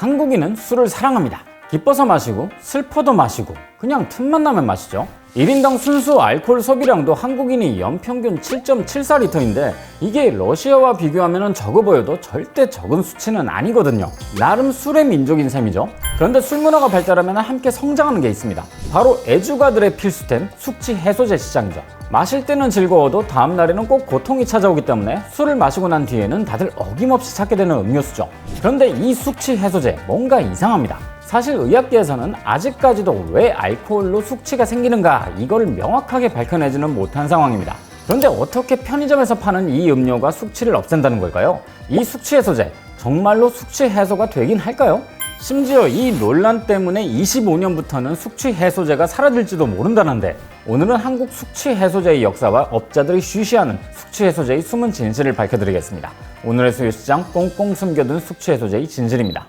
한국인은 술을 사랑합니다. 기뻐서 마시고 슬퍼도 마시고 그냥 틈만 나면 마시죠. 1인당 순수 알코올 소비량도 한국인이 연평균 7.74리터인데 이게 러시아와 비교하면 적어 보여도 절대 적은 수치는 아니거든요. 나름 술의 민족인 셈이죠. 그런데 술 문화가 발달하면 함께 성장하는 게 있습니다. 바로 애주가들의 필수템 숙취 해소제 시장이죠. 마실 때는 즐거워도 다음 날에는 꼭 고통이 찾아오기 때문에 술을 마시고 난 뒤에는 다들 어김없이 찾게 되는 음료수죠. 그런데 이 숙취 해소제 뭔가 이상합니다. 사실 의학계에서는 아직까지도 왜 알코올로 숙취가 생기는가 이걸 명확하게 밝혀내지는 못한 상황입니다. 그런데 어떻게 편의점에서 파는 이 음료가 숙취를 없앤다는 걸까요? 이 숙취 해소제 정말로 숙취 해소가 되긴 할까요? 심지어 이 논란 때문에 25년부터는 숙취 해소제가 사라질지도 모른다는데 오늘은 한국 숙취 해소제의 역사와 업자들이 쉬쉬하는 숙취 해소제의 숨은 진실을 밝혀드리겠습니다. 오늘의 수요시장 꽁꽁 숨겨둔 숙취 해소제의 진실입니다.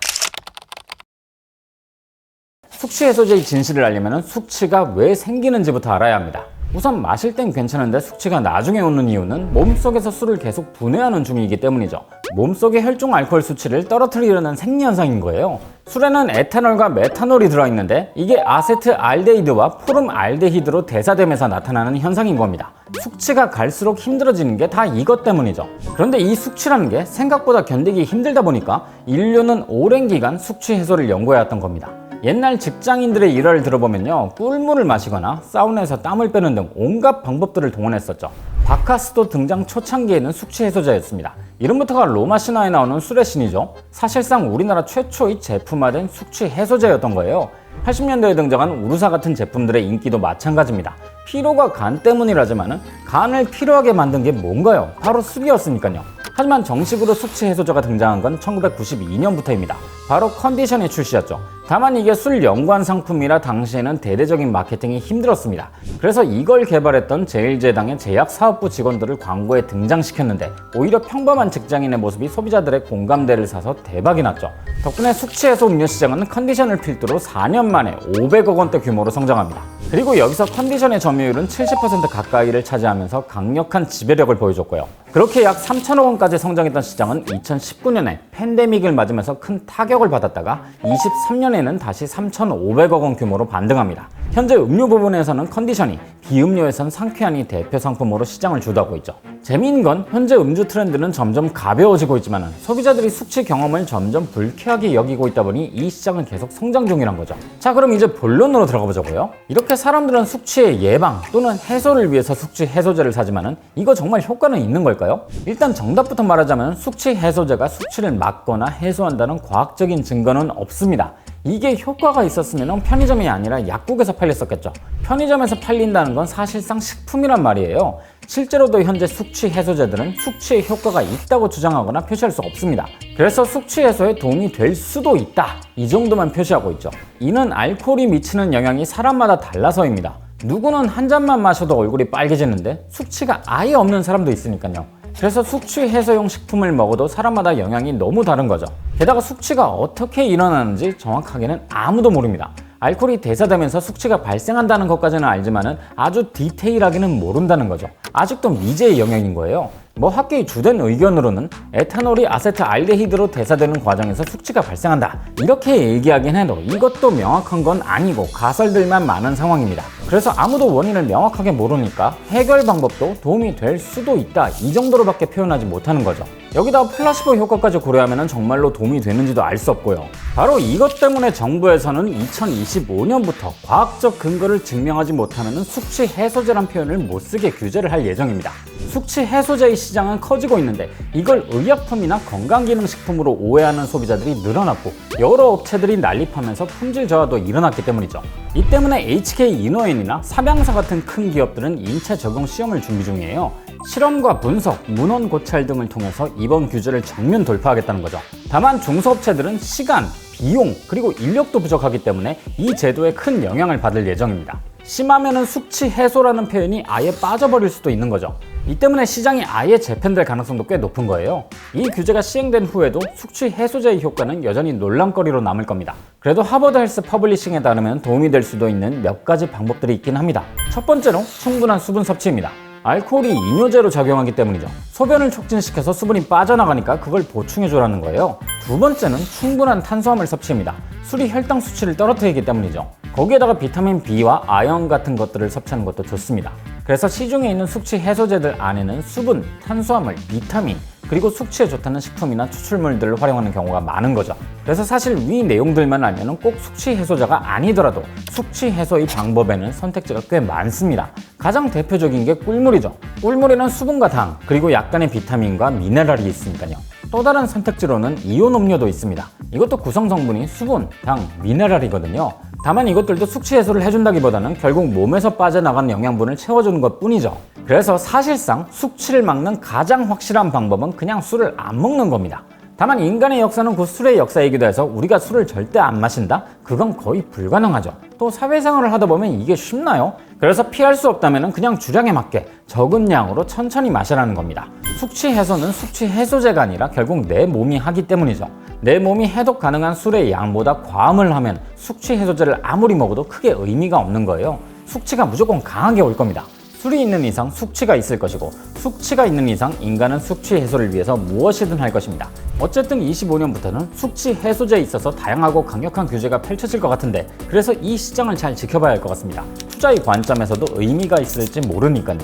숙취 해소제의 진실을 알려면 숙취가 왜 생기는지부터 알아야 합니다. 우선 마실 땐 괜찮은데 숙취가 나중에 오는 이유는 몸속에서 술을 계속 분해하는 중이기 때문이죠. 몸속의 혈중 알코올 수치를 떨어뜨리려는 생리현상인 거예요. 술에는 에탄올과 메탄올이 들어있는데 이게 아세트알데히드와 포름알데히드로 대사되면서 나타나는 현상인 겁니다. 숙취가 갈수록 힘들어지는 게 다 이것 때문이죠. 그런데 이 숙취라는 게 생각보다 견디기 힘들다 보니까 인류는 오랜 기간 숙취 해소를 연구해왔던 겁니다. 옛날 직장인들의 일화를 들어보면요, 꿀물을 마시거나 사우나에서 땀을 빼는 등 온갖 방법들을 동원했었죠. 바카스도 등장 초창기에는 숙취 해소제였습니다. 이름부터가 로마 신화에 나오는 술의 신이죠. 사실상 우리나라 최초의 제품화된 숙취 해소제였던 거예요. 80년대에 등장한 우루사 같은 제품들의 인기도 마찬가지입니다. 피로가 간 때문이라지만은 간을 피로하게 만든 게 뭔가요? 바로 술이었으니까요. 하지만 정식으로 숙취 해소제가 등장한 건 1992년부터입니다. 바로 컨디션이 출시였죠. 다만 이게 술 연관 상품이라 당시에는 대대적인 마케팅이 힘들었습니다. 그래서 이걸 개발했던 제1제당의 제약사업부 직원들을 광고에 등장시켰는데 오히려 평범한 직장인의 모습이 소비자들의 공감대를 사서 대박이 났죠. 덕분에 숙취 해소 음료 시장은 컨디션을 필두로 4년 만에 500억 원대 규모로 성장합니다. 그리고 여기서 컨디션의 점유율은 70% 가까이를 차지하면서 강력한 지배력을 보여줬고요. 그렇게 약 3천억 원까지 성장했던 시장은 2019년에 팬데믹을 맞으면서 큰 타격을 받았다가 23년에는 다시 3,500억 원 규모로 반등합니다. 현재 음료 부분에서는 컨디션이, 비음료에선 상쾌한이 대표 상품으로 시장을 주도하고 있죠. 재미있는 건 현재 음주 트렌드는 점점 가벼워지고 있지만 소비자들이 숙취 경험을 점점 불쾌하게 여기고 있다 보니 이 시장은 계속 성장 중이란 거죠. 자, 그럼 이제 본론으로 들어가 보자고요. 이렇게 사람들은 숙취의 예방 또는 해소를 위해서 숙취 해소제를 사지만은 이거 정말 효과는 있는 걸까요? 일단 정답부터 말하자면 숙취 해소제가 숙취를 막거나 해소한다는 과학적인 증거는 없습니다. 이게 효과가 있었으면 편의점이 아니라 약국에서 팔렸었겠죠. 편의점에서 팔린다는 건 사실상 식품이란 말이에요. 실제로도 현재 숙취 해소제들은 숙취에 효과가 있다고 주장하거나 표시할 수 없습니다. 그래서 숙취 해소에 도움이 될 수도 있다, 이 정도만 표시하고 있죠. 이는 알코올이 미치는 영향이 사람마다 달라서입니다. 누구는 한 잔만 마셔도 얼굴이 빨개지는데 숙취가 아예 없는 사람도 있으니까요. 그래서 숙취 해소용 식품을 먹어도 사람마다 영향이 너무 다른 거죠. 게다가 숙취가 어떻게 일어나는지 정확하게는 아무도 모릅니다. 알코올이 대사되면서 숙취가 발생한다는 것까지는 알지만은 아주 디테일하게는 모른다는 거죠. 아직도 미지의 영역인 거예요. 학계의 주된 의견으로는 에탄올이 아세트알데히드로 대사되는 과정에서 숙취가 발생한다, 이렇게 얘기하긴 해도 이것도 명확한 건 아니고 가설들만 많은 상황입니다. 그래서 아무도 원인을 명확하게 모르니까 해결 방법도 도움이 될 수도 있다, 이 정도로밖에 표현하지 못하는 거죠. 여기다 플라시보 효과까지 고려하면 정말로 도움이 되는지도 알 수 없고요. 바로 이것 때문에 정부에서는 2025년부터 과학적 근거를 증명하지 못하면 숙취 해소제란 표현을 못쓰게 규제를 할 예정입니다. 숙취 해소제의 시장은 커지고 있는데 이걸 의약품이나 건강기능식품으로 오해하는 소비자들이 늘어났고 여러 업체들이 난립하면서 품질 저하도 일어났기 때문이죠. 이 때문에 HK 이노엔이나 삼양사 같은 큰 기업들은 인체 적용 시험을 준비 중이에요. 실험과 분석, 문헌 고찰 등을 통해서 이번 규제를 정면 돌파하겠다는 거죠. 다만 중소업체들은 시간, 비용, 그리고 인력도 부족하기 때문에 이 제도에 큰 영향을 받을 예정입니다. 심하면은 숙취 해소라는 표현이 아예 빠져버릴 수도 있는 거죠. 이 때문에 시장이 아예 재편될 가능성도 꽤 높은 거예요. 이 규제가 시행된 후에도 숙취 해소제의 효과는 여전히 논란거리로 남을 겁니다. 그래도 하버드 헬스 퍼블리싱에 따르면 도움이 될 수도 있는 몇 가지 방법들이 있긴 합니다. 첫 번째로 충분한 수분 섭취입니다. 알코올이 이뇨제로 작용하기 때문이죠. 소변을 촉진시켜서 수분이 빠져나가니까 그걸 보충해주라는 거예요. 두 번째는 충분한 탄수화물 섭취입니다. 술이 혈당 수치를 떨어뜨리기 때문이죠. 거기에다가 비타민 B와 아연 같은 것들을 섭취하는 것도 좋습니다. 그래서 시중에 있는 숙취 해소제들 안에는 수분, 탄수화물, 비타민, 그리고 숙취에 좋다는 식품이나 추출물들을 활용하는 경우가 많은 거죠. 그래서 사실 위 내용들만 알면 꼭 숙취 해소제가 아니더라도 숙취 해소의 방법에는 선택지가 꽤 많습니다. 가장 대표적인 게 꿀물이죠. 꿀물에는 수분과 당, 그리고 약간의 비타민과 미네랄이 있으니까요. 또 다른 선택지로는 이온 음료도 있습니다. 이것도 구성 성분이 수분, 당, 미네랄이거든요. 다만 이것들도 숙취 해소를 해준다기보다는 결국 몸에서 빠져나가는 영양분을 채워주는 것 뿐이죠. 그래서 사실상 숙취를 막는 가장 확실한 방법은 그냥 술을 안 먹는 겁니다. 다만 인간의 역사는 곧 술의 역사이기도 해서 우리가 술을 절대 안 마신다? 그건 거의 불가능하죠. 또 사회생활을 하다 보면 이게 쉽나요? 그래서 피할 수 없다면 그냥 주량에 맞게 적은 양으로 천천히 마시라는 겁니다. 숙취 해소는 숙취 해소제가 아니라 결국 내 몸이 하기 때문이죠. 내 몸이 해독 가능한 술의 양보다 과음을 하면 숙취 해소제를 아무리 먹어도 크게 의미가 없는 거예요. 숙취가 무조건 강하게 올 겁니다. 술이 있는 이상 숙취가 있을 것이고 숙취가 있는 이상 인간은 숙취 해소를 위해서 무엇이든 할 것입니다. 어쨌든 25년부터는 숙취 해소제에 있어서 다양하고 강력한 규제가 펼쳐질 것 같은데 그래서 이 시장을 잘 지켜봐야 할 것 같습니다. 투자의 관점에서도 의미가 있을지 모르니까요.